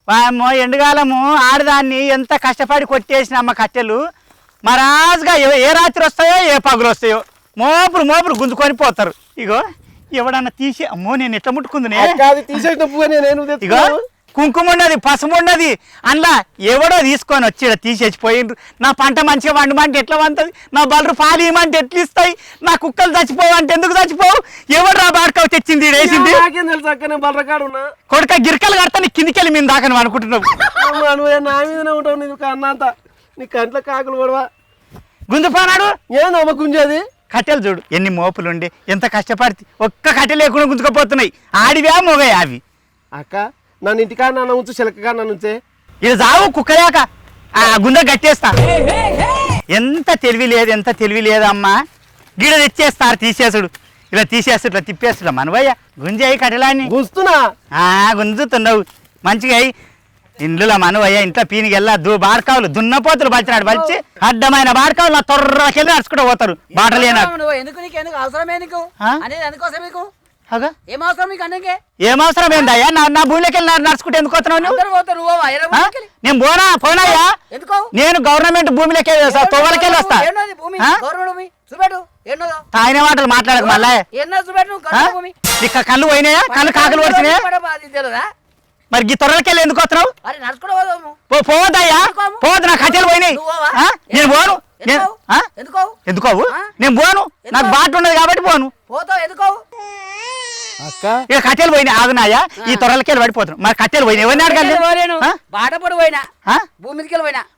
వామో ఎండుగాలము ఆడదాన్ని ఎంత కష్టపడి కొట్టేసినమ్మ కట్టెలు మరాజుగా ఏ రాత్రి వస్తాయో ఏ పగులు వస్తాయో మోపులు గుంజుకొని పోతారు. ఇగో ఎవడన్నా తీసి అమ్మో నేను ఎట్లా ముట్టుకుంది ఇగో కుంకుమ ఉన్నది పసుపు ఉన్నది అందులో ఎవడో తీసుకొని వచ్చి తీసేసిపోయిండ్రు. నా పంట మంచిగా వండమంటే ఎట్లా వండుతుంది, నా బలరు పాలు ఇవ్వమంటే ఎట్లా ఇస్తాయి, నా కుక్కలు చచ్చిపోవు అంటే ఎందుకు చచ్చిపోవు, ఎవడు రా బాడుకావు తెచ్చింది వేసింది కొడుక గిరికలు కడతా నీ కిందికెళ్ళి మీద దాకా నువ్వు అనుకుంటున్నావు. నా మీదనే ఉంటావు నీకు అన్నంత నీ కంట్లో కాకులు పడవా గుంజుపోనాడు ఏందమ్మ గుంజేది. కట్టెలు చూడు ఎన్ని మోపులు ఉండి ఎంత కష్టపడి ఒక్క కట్టెలు లేకుండా గుంజుకపోతున్నాయి. ఆడివా మొగయా అవి. అక్క నన్ను ఇంటికాడ నన్ను ఉంచు చిలకగా నన్ను ఉంచే ఇది చావు కుక్కలేక ఆ గుండె గట్టేస్తా. ఎంత తెలివి లేదమ్మా. గిడ తెచ్చేస్తారు తీసేసుడు ఇలా తీసేస్తాడు ఇట్లా తిప్పేస్తాడు మనవయ్య గుంజయ్యి కట్టెలాన్ని గుంజుతున్నావు మంచిగా అయ్యి ఇండ్ల మనవయ్య ఇంట్లో పీనికి వెళ్ళా బాడకావులు దున్నపోతులు బలిచినాడు బలిచి అడ్డమైన బాడకావులు నా తొర్రకెళ్ళి నడుచుకుంటూ పోతారు బాటలేనా. ఏం అవసరం ఏందయ్యా నా భూమిలోకి వెళ్ళి నడుచుకుంటే ఎందుకు వస్తున్నావు నేను పోనాయ్యా నేను గవర్నమెంట్ భూమిలోకి తొవ్వలకెళ్ళి వస్తా. ఆయన మాటలు మాట్లాడక మళ్ళా ఇక కళ్ళు పోయినాయా కళ్ళు కాకలు పడిచినాయా మరి ఈ తొర్రలకెళ్ళి ఎందుకు వస్తున్నావు పోవద్దయ్యా పోవద్దు నా కట్టెలు పోయినాయి నేను పోను ఎందుకోవు నేను పోను నాకు బాట ఉన్నది కాబట్టి పోను ఇక కట్టెలు పోయినాయి ఆగునాయా ఈ తొర్రలకెళ్ళి పడిపోతున్నావు మరి కట్టెలు పోయినాయి ఎవరిని అడగాలి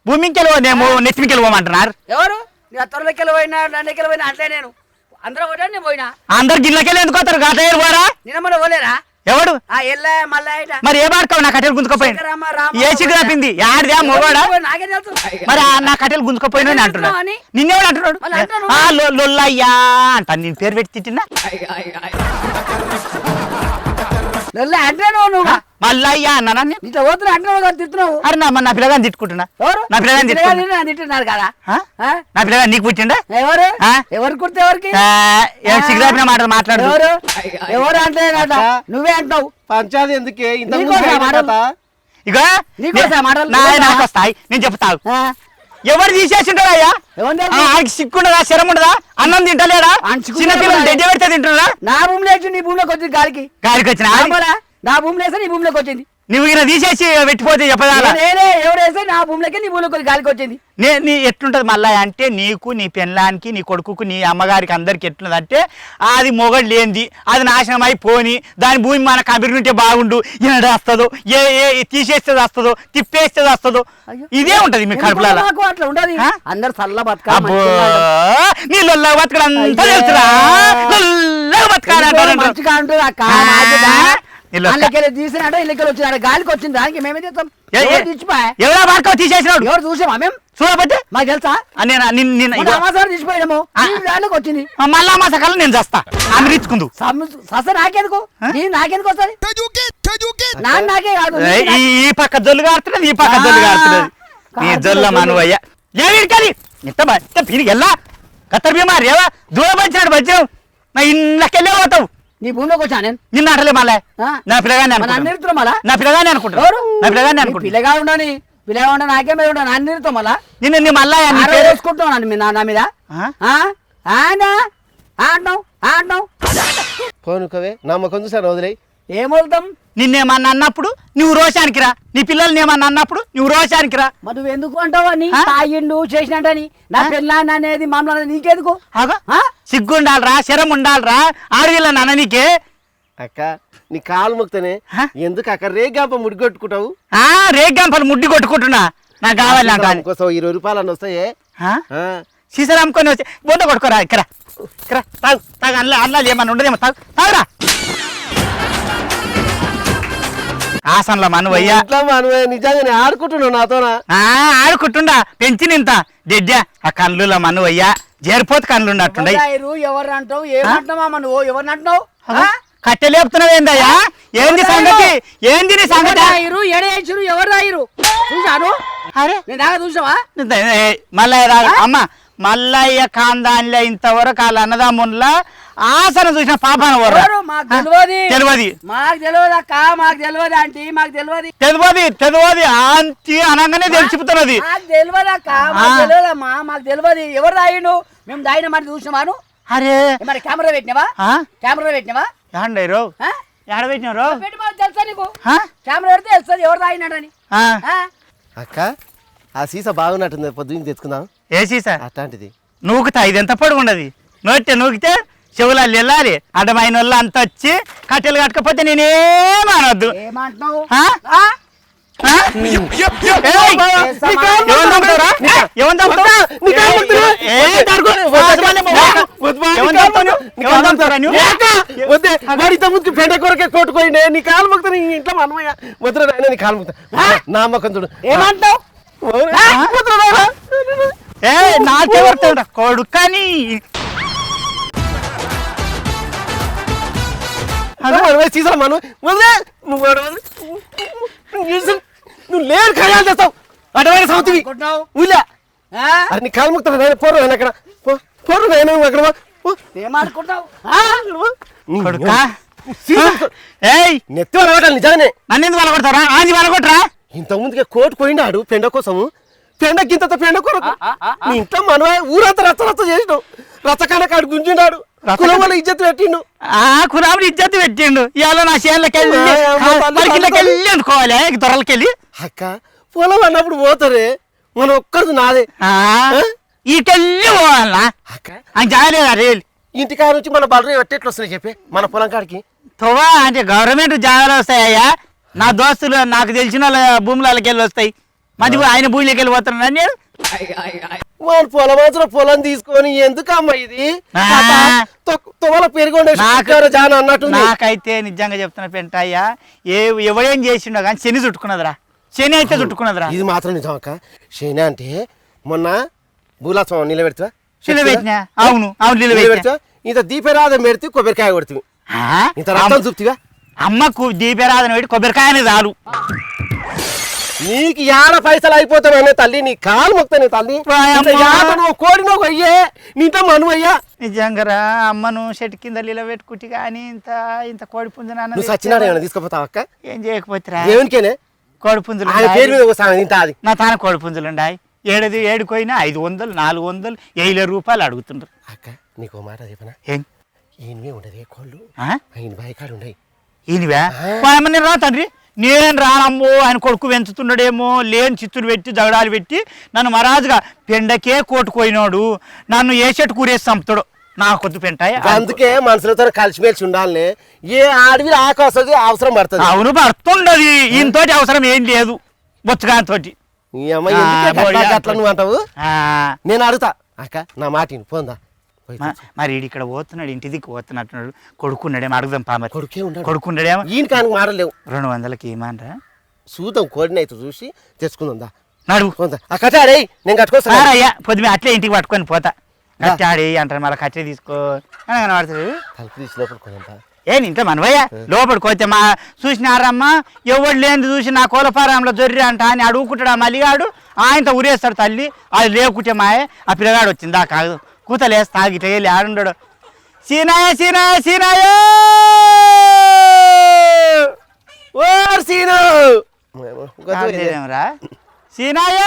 భూమికి వెళ్ళి నెత్తిమికెళ్ళి పోమంటున్నారు ఎవరు తొర్రలకెళ్ళి పోయినా దండకెళ్ళి పోయినా అంటే నేను అందరు గిన్నెకెళ్ళి ఎందుకు వస్తారు గట్ల పోరా నిన్న పోలేరా ఎవడు మరి ఏ బాడుకోవు నా కట్టెలు గుంజుకోపోయింది ఏ సిగ్గురాపింది ఆడిదా మొగోడా మరి నా కట్టెలు గుంజుకోపోయినా అంటున్నా నిన్నేవాడు అంటున్నాడు లొల్లయ్యా అంట నేను పేరు పెట్టి తిట్టినా మల్లయ్యా అన్నా తిట్టున్నావు అరే నా పిల్లగాని తిట్టుకుంటున్నా నా పిల్లగాని తింటున్నారు కదా నా పిల్లగాని నీకు పుట్టిండా ఎవరు ఎవరు కుడితే ఎవరికి సిగ్గురాపిన మాటలు మాట్లాడు ఎవరు అంటే నువ్వే అంటావు పంచాది ఎందుకే ఇక నాకు వస్తాయి నేను చెప్తావు ఎవరు తీసేసింటాడయ్యా ఆయనకి సిగ్గుండదా శరం ఉండదా అన్నం తింటలేడా చిన్న పిల్లలు దెడ్డ పెడితే తింటున్నారా నా భూమిలో వచ్చి నీ భూమిలోకి వచ్చింది గాలికి వచ్చిన నా భూమిలో వేస్తే నీ భూమిలోకి వచ్చింది నువ్వు ఇలా తీసేసి పెట్టిపోతే చెప్పదా ఎవడేస్తే నా భూమిలోకి నీ భూమిలోకి గాలికి వచ్చింది నీ ఎట్లుంటది మళ్ళా అంటే నీకు నీ పెళ్ళానికి నీ కొడుకుకు నీ అమ్మగారికి అందరికి ఎట్లుంది అంటే అది మొగడు లేనిది అది నాశనం అయిపోని దాని భూమి మనకు అభివృద్ధి బాగుండు ఈయన వస్తుందో ఏ తీసేస్తే వస్తుందో తిప్పేస్తే వస్తుందో ఇదే ఉంటది మీ కడుపులలో అట్లా ఉండదు అందరు చల్ల బతక నీ లొల్ల బతకడంతా తెలుసురా మంచిగా ఉంటుంది అక్క తీసినాడో ఇళ్ళకి వచ్చినాడు గాలికి వచ్చింది దానికి మేమే చేస్తాం ఎవరా బాడుకో తీసేసినాడు ఎవరు చూసామా మేము చూడబట్టే మాకు తెలుసా తీసిపోయాము దాంట్లోకి వచ్చింది మళ్ళా మా సకాలం నేను చేస్తా అమరించుకుందు నాకెందుకు నాకెందుకు వస్తుంది నాకే కాదు ఈ పక్క జొల్లు కారుతున్నది ఈ పక్క జొల్లు కారుతున్నది నీ జొల్ల మనవయ్యా ఏమిటి పీరికి వెళ్ళా కత్తర్ బీమారు ఏవా దూరం వచ్చినాడు బజ్జం నా ఇళ్ళకెళ్ళే పోతావు నీ భూమిలోకి వచ్చా నేను నిన్న అంటలే మళ్ళా నా పిల్లగానే నా పిల్లగానే అనుకుంటా నా పిల్లగానే అనుకుంటా పిల్లగా ఉండని పిల్లగా ఉండ నాకే మీద ఉండ నాన్నతో మళ్ళా నిన్న మళ్ళా వేసుకుంటున్నాను నా మీద అంటున్నావు పోనుకవే నమ్మకం చూసాను వదిలే ఏమవుతాం నిన్నేమన్నా అన్నప్పుడు నువ్వు రోషానికి రా నీ పిల్లల్ని ఏమన్నా అన్నప్పుడు నువ్వు రోషానికి రా మరి నువ్వు ఎందుకు అంటావు అని తాగిండు చేసినట్టని నా పిల్లని అనేది మామూలు నీకెందుకు సిగ్గుండాలరా శరం ఉండాలరా ఆడవిల్ల నాన్న నీకే అక్క నీ కాలు మొక్తనే ఎందుకు అక్క రేగాంప ముడి కొట్టుకుంటావు రేగాంపలు ముడ్డి కొట్టుకుంటున్నా నాకు కావాలి కోసం 20 రూపాయలు అని వస్తాయే సీసాలు అమ్ముకొని వచ్చి బొండ కొట్టుకోరా ఇక్కడ తాగు తాగు అల్లా ఏమన్నా ఉండదేమో తాగురా ఆసనలో మనవయ్యా నిజంగానే ఆడుకుంటున్నావు నాతోనా ఆడుకుంటుండా పెంచినింత దెడ్డ ఆ కళ్ళుల మనవయ్యా చేరిపోతే కళ్ళు ఉన్నట్టుండే ఎవరు అంటావు ఏమంటున్నావా నువ్వు ఎవరిని అంటున్నావు కట్టెలేపుతున్నావు ఏందయ్యా ఏంది సంగతి ఏంది నీ సంగతి ఎడేసారు ఎవరు రాయరు చూసాను అరే నేను చూసావా మల్లయ్య అమ్మ మల్లయ్య ఖాందాన్లో ఇంతవరకు వాళ్ళ అన్నదమ్ముల్లా ఆసనం చూసిన పాపాన ఎవరు? మాకు తెలియదు. తెలియదు మాకు తెలియదు అక్క, మాకు తెలియదు ఆంటీ, మాకు తెలియదు. తెలియదు ఆంటీ అనగానే తెలిసిపోతున్నది. మాకు తెలియదు అక్క, మాకు తెలియదమ్మా, మాకు తెలియదు. ఎవరు తాగిండు? మేము తాగిన మాట చూసినామాను. అరే మరి కెమెరా పెట్టినావా? కెమెరా పెట్టినావా? ఏండి రో ఎడ పెట్టినారు పెట్టి మాకు తెలుసా నీకు? కెమెరా పెడితే తెలుస్తుంది ఎవరు తాగినాడని. అక్క ఆ సీసా బాగున్నట్టుంది, పొద్దున్న తెచ్చుకుందాం. ఏ సీసా అట్లాంటిది నూకుతా ఇది ఎంత పొడుగు ఉండదు. నూకితే చెవులాలు వెళ్ళాలి. అడ్డమైన వాళ్ళు అంత వచ్చి కట్టెలు కట్టకపోతే నేనేమనొద్దు. ఏమంటున్నావు? పెంట కొరకే కొట్టుకోండి. నీ కాలు మొక్తా ఇంట్లో మనమయ్య వద్దు నాయన, నీ కాలు మొక్తా నా మొక్కం చూడు. ఏమంటావు? నాకే పడుతుండ కొడుకని సీసా మనం వదిలే. నువ్వు లేరు ఖయాలు చేస్తావు. అటవైన సౌతివి ఊళ్ళా. అది నీ కాలు మొక్తా పోరు అక్కడ పోరు నేను అక్కడ ఏమనుకుంటావు? కొడుకా నెత్తి వలగొట్టాలి నిజానే. నన్ను ఎందుకు వలగొడతారా? ఆది వలగొట్టరా. ఇంత ముందుకే కోర్టు పోయిండాడు పెండ కోసము. పెండకి ఇంత పెండ కొరకు నీ ఇంట్లో మనమే ఊరంతా రచ్చ చేసినావు. రచ్చకాడ కాడు గుంజిండాడు. కులం వల్ల ఇజ్జత్ పెట్టిండు. కులాములు ఇజ్జత్ పెట్టిండు. ఇవాళ నా చేనులకెళ్ళి అనుకోవాలి దొరలకెళ్ళి. అక్క పొలం అన్నప్పుడు పోతారే, మనం ఒక్కరిది నాదే. ఈకెళ్ళి పోవాలనా అక్క? అని జాగలేదా రేలు ఇంటికాడ నుంచి మన బలరే ఎట్టెట్లు వస్తున్నాయి చెప్పి మన పొలం కాడికి. తోవా అంటే గవర్నమెంట్ జాగాలు వస్తాయ్యా. నా దోస్తులు నాకు తెలిసిన వాళ్ళ భూములకి వెళ్ళి వస్తాయి. మంది ఆయన భూమిలోకి వెళ్ళి పోతున్నాను నేను. మన పొలం అవసరం పొలం తీసుకొని ఎందుకు అమ్మ ఇది తొవల పెరిగొండే జాన అన్నట్టు. నాకైతే నిజంగా చెప్తున్నా పెంటయ్యా, ఎవడేం చేసిండో కానీ శని చుట్టుకున్నదిరా. శని అయితే చుట్టుకున్నదిరా. ఇది మాత్రం నిజం అక్క. శని అంటే మొన్న భూలాత్మ నిలబెడతా. అవును అవును నిలబెడతా. ఇంత దీపరాధం పెడితే కొబ్బరికాయ కొడుతుంది. ఇంత రక్తం చూపుతావా? అమ్మకు దీపరాధన పెట్టి కొబ్బరికాయనే చాలు. నీకు యాడ పైసలు అయిపోతావనే తల్లి, నీ కాలు మొక్తానే తల్లి. కోడినో అయ్యే నీతో మను అయ్యా. నిజంగా అమ్మను చెట్టు కింద నిలబెట్టుకుంటే కానీ ఇంత ఇంత కోడి పుంజున నువ్వు సచ్చినాడు ఏమైనా తీసుకుపోతావు అక్క? ఏం చేయకపోతే దేవునికేనే కోడి పుంజులు పేరు మీద ఇంత అది నా తాన కోడి పుంజులు ఉండాయి. ఏడుకోయినా 500 400 1000 రూపాయలు అడుగుతుండ్రు. అక్క నీకు మాట చెప్పనా? ఏం ఈయనవే ఉండదు కోళ్ళు, ఆయన బాయికాడు ఉన్నాయి. ఈయనవే నేను రా తండ్రి, నేను రానమ్మో ఆయన కొడుకు పెంచుతున్నాడేమో లేని చిత్తులు పెట్టి జగడాలు పెట్టి నన్ను మరాజుగా పెండకే కోటుకోయినాడు, నన్ను ఏ చెట్టు కూరేసి చంపుతాడు. నా కొద్దు పెంటాయి. అందుకే మనుషులతో కలిసిమెలిసి ఉండాలి. ఏ ఆడవి ఆకు వస్తుంది, అవసరం పడుతుంది. అవును పడుతుండది. ఈయనతోటి అవసరం ఏం లేదు బొచ్చుగానితోటి. అట్లా నువ్వు అంటావు. నేను అడుగుతా అక్క నా మాటిని పోందా. మరి ఇక్కడ పోతున్నాడు, ఇంటి దిక్కు పోతున్నట్టున్నాడు. కొడుకున్నాడేమో అడుగుదాం పా. మరి కొడుకే ఉన్నాడు. కొడుకున్నాడేమో. ఈయన కానీ మాటలేవు. 200కి ఏమనరా చూద్దాం, కోడిని అయితే చూసి తెచ్చుకుందా. నడువు అక్క అడే నేను కట్టుకోస్తాను. అయ్యా పొద్దుమే అట్లే ఇంటికి పట్టుకొని పోతా. కట్టాడి అంటారు మళ్ళీ కట్టే తీసుకో కనబడతాడు. తలుపు తీసి లోపల కొనంతా. ఏంటి ఇంట్లో మనవయ్యా లోపలికి పోతే మా చూసినారమ్మా ఎవడు లేని చూసి నా కోలపారంలో జొర్రి అంట అని అడుగుకుంటాడు. ఆ మల్లిగాడు ఆయనతో ఉరేస్తాడు తల్లి. అది లేకుంటే మాయే ఆ పిల్లగాడు వచ్చింది దా కాదు కూతలేసి తాగి ఇట్లా వెళ్ళి ఆడుండడు. సీనాయ సీనాయ సీనాయ ఓ సీను రా సీనాయ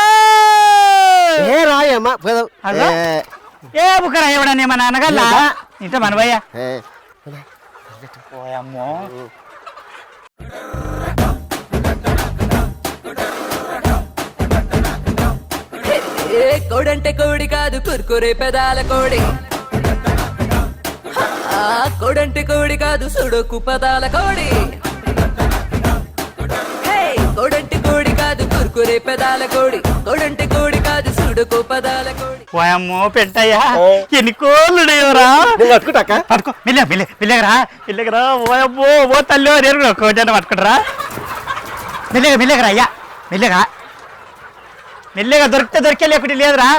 ఏ రాయమ్మా ఏ బుక్కరా ఎవడని ఏమన్నా అనగల్లా ఇంట్లో మనవయ్యా. అమ్మో కోడంటే కోడి కాదు కుర్కురే పెదాల కోడి. కోడంటే కోడి కాదు సుడోకు పదాల కోడి. కోడంటే కోడి కాదు కుర్కురే పెదాల కోడి. కోడంటే కోడి కాదు సుడోకు పదాల కోడి. పోయమ్మో పెట్టయ్యా ఎన్ని కోళ్ళు పట్టుకో మెల్లగరా ఓయమ్మో ఓ తల్లి నేను కోట పట్టుకుంటారా. మెల్లగరా అయ్యా మెల్లగా దొరికే లేకుంటే లేదురా.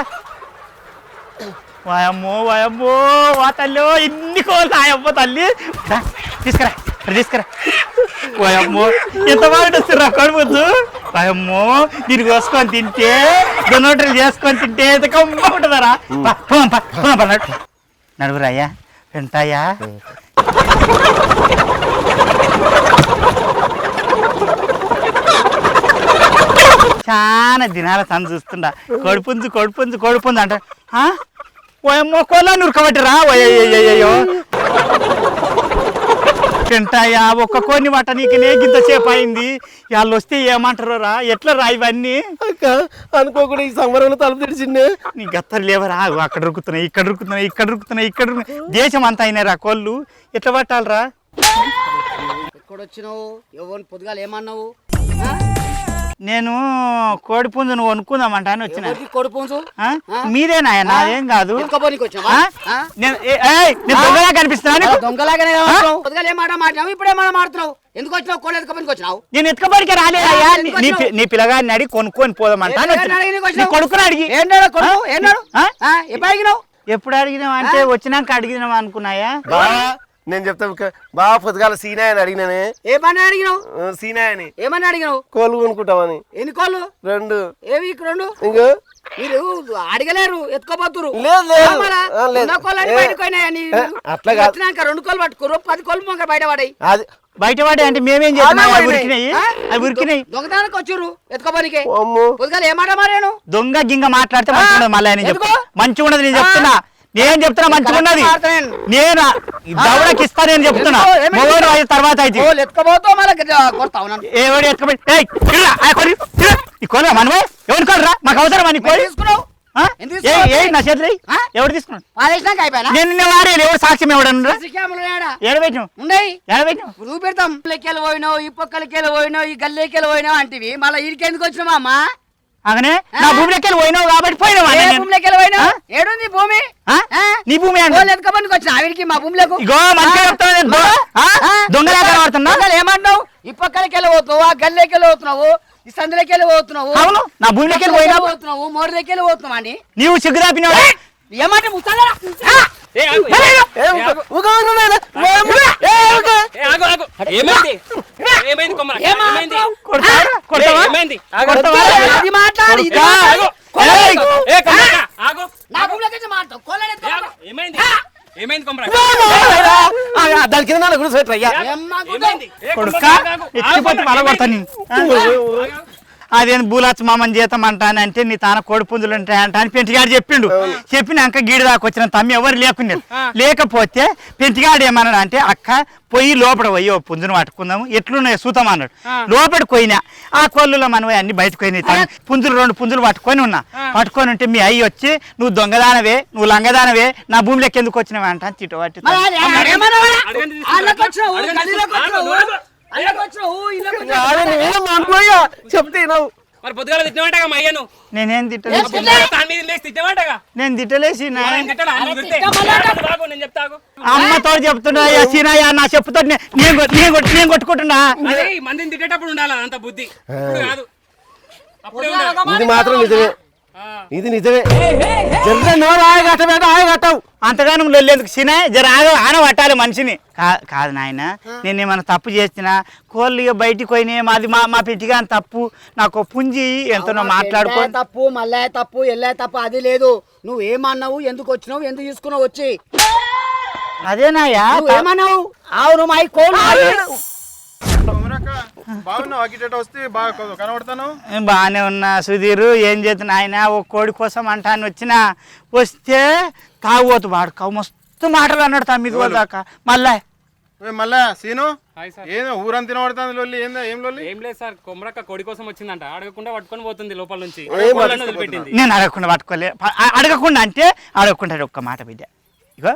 వాయమ్మో వా తల్లి ఇన్ని కోళ్ళు ఆయమ్మో తల్లి తీసుకురా వాయమ్మో ఎంత బాగా వస్తురా కొడుకు. వాయమ్మో దీన్ని కోసుకొని తింటే దొన్నోటలు చేసుకొని తింటే ఎంత కమ్మ ఉంటుందరా. నడుగురా అయ్యా పెంటాయా చాలా దినాల తను చూస్తుండా కొడుపుంజు అంట ఓయమ్మో కోళ్ళని ఉరకబట్టిరా ఓయ్యో పెంటాయా ఒక్క కొన్ని వాట నీకు నేగింతసేపు అయింది వాళ్ళు వస్తే ఏమంటారో రా ఎట్లా రా ఇవన్నీ అక్క అనుకోకుండా ఈ సంబరంలో తలుపు తెరిచిండే నీ గత్తలు లేవరా అక్కడ రుక్కుతున్నాయి ఇక్కడ రుక్కుతున్నాయి దేశం అంతా అయినారా కోళ్ళు ఎట్లా పట్టాలరా ఎక్కడొచ్చినావు ఎవరిని పొద్దుగాల ఏమన్నావు నేను కోడి పుంజును కొనుక్కుందామంట అని వచ్చిన కొడుపుంచు మీదేనా నాదేం కాదు ఎత్తుకోపోనికి వచ్చినావా నేను దొంగలా కనిపిస్తున్నా దొంగలాగానే పొద్దుగాల ఏం మాట మాట్లావు ఇప్పుడు ఏం మాట మాడుతున్నావు ఎందుకు వచ్చినావు కోళ్ళు ఎత్తుకోపోనికి వచ్చినావు నేను ఎత్తుకపోడికే రాలేదయ్యా నీ పిల్లగాడిని అడిగి కొనుక్కొని పోదామంట అని వచ్చిన. నీ కొడుకుని అడిగి ఏనాడు కొడుకు ఏనాడు ఎప్పుడు అడిగినావు ఎప్పుడు అడిగినావు అంటే వచ్చినాక అడిగినావు అనుకున్నాయా నేను చెప్తా బాగా పొద్దుగాల సీనాయ్ అని అడిగినానే ఏ పని అడిగినావు సీనాయ్ అని ఏమని అడిగినావు కోళ్ళు కొనుక్కుంటామని ఎన్ని కోళ్ళు 2 ఏవి 2 ఇంకో మీరు అడగలేరు ఎత్తుకోపోతురు లేదు అట్లా కాదు 2 కోళ్ళు పట్టుకోరు 10 కోళ్ళు మొక్క బయట పడాయి అది బయట పడే అంటే మేమేం చేస్తున్నాం అవి ఉరికినాయి దొంగతనానికి వచ్చారు ఎత్తుకోపోనికే అమ్మో పొద్దుగాల ఏమాట మారాను దొంగ గింగ మాట్లాడితే మంచిగా ఉండదు మళ్ళీ నేను చెప్తా మంచిగా ఉండదు నేను చెప్తున్నా మంచిగా ఉన్నది నేను దవడకి ఇస్తా నేను చెప్తున్నా మొగోడు అయిన తర్వాత అయితే ఎత్తుకోపోతావు మళ్ళీ కొడతావు ఎవడు ఎత్తుకోబెట్టి ఈ కోళ్ళ మనమే ఎవరు కోళ్ళరా మాకు అవసరం అని కోడి తీసుకున్నావు నా చేతులు ఎవరు తీసుకున్నాడు పాలేసినాక అయిపోయినా నేను వాడే ఎవరు సాక్ష్యం ఎవడన్నా ఎడబెట్టినావు ఉండయి ఎడబెట్టినావు చూపెడతాం లెక్కలు పోయినావు ఈ పక్కలకెళ్ళి పోయినావు ఈ గల్లెకెళ్ళి పోయినావు అంటివి మళ్ళీ ఇడికి ఎందుకు వచ్చినావా అమ్మా అగనే నా భూమిలోకి పోయినావు కాబట్టి పోయినావా భూమిలోకి పోయినావు ఏడుంది భూమి నీ భూమి ఎత్తుకోమనికి వచ్చిన ఆవిడికి మా భూమిలోకి ఇగో మంచిగా చెప్తాను దొంగలా కనబడుతున్నా ఏమన్నావు ఈ పక్కలకెళ్ళి పోతున్నావు ఆ గల్లెకెళ్ళి పోతున్నావు ఈ సందులకెళ్ళి పోతున్నావు అవును నా భూమిలోకి పోతున్నావు మోరులకెళ్ళి పోతున్నావు అని నీవు సిగ్గుదాపినావు ఏమంటే ముస్తాడా దాని కింద అదేం బూలాచ్ మామని జీతం అంటానంటే నీ తాన కోడి పుంజులు ఉంటాయంట అని పెంటిగాడు చెప్పిండు చెప్పినాక గీడి దాకా వచ్చిన తమ్మి ఎవరు లేకున్నారు లేకపోతే పెంటిగాడు ఏమన్నాడు అంటే అక్క పోయి లోపల పోయి ఓ పుంజును పట్టుకుందాము ఎట్లున్నాయి సూతం అన్నాడు లోపలికి పోయినా ఆ కోళ్ళలో మనం అన్ని బయటకు పోయినాయి పుంజులు 2 పుంజులు పట్టుకొని పట్టుకొని ఉంటే మీ అయ్యి వచ్చి నువ్వు దొంగదానవే నువ్వు లంగదానవే నా భూమిలోకి ఎందుకు వచ్చినావే అంట అని తిట్టు పట్టి చెప్తే నేనేం తిట్టలేసి నేను తిట్టలేసి అమ్మతో చెప్తున్నా సీనయ్య నా చెప్పుతో నేను కొట్టుకుంటున్నా మందిని తిట్టేటప్పుడు ఉండాలి అంత బుద్ధి ఇది మాత్రం నిజమే ఇది నిజమే ఆయగట్టవు అంతగానం లొల్లేందుకు సీనయ్య జర ఆన పట్టాలి మనిషిని కాదు నాయన నేనేమన్నా తప్పు చేస్తున్నా కోళ్ళు బయటికి పోయినాయి మాది మా పెట్టిగా తప్పు నాకు పుంజి ఎంతనో మాట్లాడుకో తప్పు మళ్ళీ తప్పు ఎల్లే తప్పు అది లేదు నువ్వు ఏమన్నావు ఎందుకు వచ్చినావు ఎందుకు తీసుకున్నావు వచ్చి అదేనాయా ఏమన్నావు అవును మా కోళ్ళు బాగానే ఉన్నా సుధీరు ఏం చేస్తున్నా ఆయన ఓ కోడి కోసం అంటాను వచ్చినా వస్తే తాగుబోతు వాడు మస్తు మాటలు అన్నాడు తమ్మిది దాకా మళ్ళా సీను ఏదో ఊరంతా తినబడుతుంది లొల్లి ఏం లేదు సార్ కొమరక్క కోడి కోసం వచ్చిందంట అడగకుండా పట్టుకొని పోతుంది లోపల నుంచి నేను అడగకుండా పట్టుకోలే అడగకుండా అంటే అడగకుండా ఒక్క మాట బిడ్డ ఇగో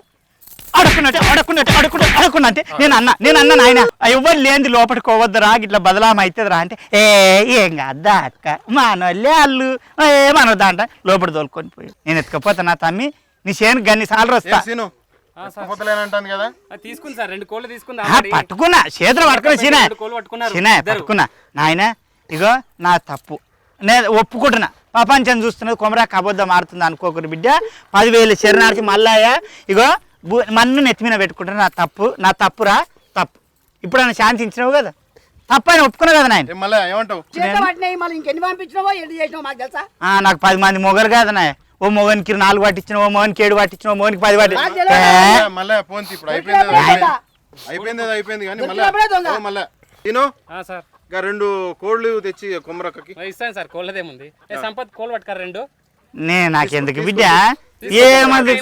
అడగకుండా అంటే నేను అన్నా నాయన ఎవరు లేని లోపలికి పోవద్దురా ఇట్లా బదలాం అవుతుందిరా అంటే ఏం కాదా అక్క మానోళ్ళే అల్లు ఏమనొద్దా అంట లోపల తోలుకొని పోయి నేను ఎత్తుకపోతా నా తమ్మి నీ చేను గన్ని సార్లు వస్తా తీసుకుంది సార్ 2 కోళ్ళు తీసుకుందా పట్టుకున్నా చేతులు పట్టుకున్నా పట్టుకున్నా నాయన ఇగో నా తప్పు నేను ఒప్పుకుంటున్నా ప్రపంచం చూస్తున్నది కొమరాకు అబద్ధం ఆడుతుంది అనుకోకూడదు బిడ్డ 10,000 శరణార్థి మళ్ళాయా ఇగో మన్ను నెత్తిమీన పెట్టుకుంటున్నా నా తప్పురా తప్పు ఇప్పుడు ఆయన శాంతించినావు కదా తప్పు ఆయన ఒప్పుకున్నావు కదా నాయన ఇంకెన్ని పంపించినావో ఎన్ని చేసినావు మాకు తెలుసా నాకు 10 మంది మొగలు కదా నాయ ఓ మొగనికి 4 పట్టించిన, ఓ మొగనికి 7 పట్టించిన, ఓ మొగనికి 10 పట్టించిన. మళ్ళా పోంతి ఇప్పుడు అయిపోయింది కానీ మళ్ళా తిను సార్ ఇంకా 2 కోళ్ళు తెచ్చి కొమరక్కకి ఇస్తాను సార్. కోళ్ళదేముంది సంపత్ కోళ్ళు పట్టుకారు 2. నాకెందుకు బిడ్డ ఏమంది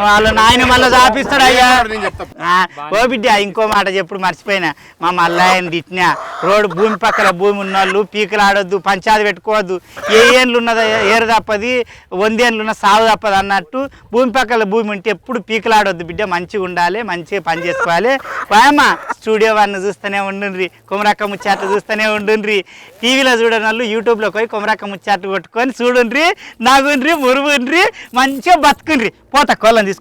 వాళ్ళ నాయన మళ్ళీ చాపిస్తాడు అయ్యా. నేను చెప్తా ఓ బిడ్డ ఇంకో మాట చెప్పుడు మర్చిపోయినా. మా మల్లయ్యని తిట్టినా, రోడ్డు భూమి పక్కన భూమి ఉన్నోళ్ళు పీకలు ఆడొద్దు, పంచాయతీ పెట్టుకోవద్దు, ఏ ఏండ్లు ఉన్నదో ఏరు తప్పది, 100 ఏండ్లు ఉన్న సాగు తప్పదు అన్నట్టు భూమి పక్కన భూమి ఉంటే ఎప్పుడు పీకలు ఆడొద్దు బిడ్డ, మంచిగా ఉండాలి, మంచిగా పని చేసుకోవాలి. వాయమ్మ స్టూడియో వాడిని చూస్తూనే ఉండుండ్రి, కొమరక్క ముచ్చట్లు చూస్తూనే ఉండుండ్రి. టీవీలో చూడని వాళ్ళు యూట్యూబ్లో పోయి కొమరక్క ముచ్చట్లు కొట్టుకొని చూడుండ్రి, నగుండ్రి, మురుగుండ్రి, మంచిగా బతుకుండ్రి. పోతా కోళ్ళని తీసుకు.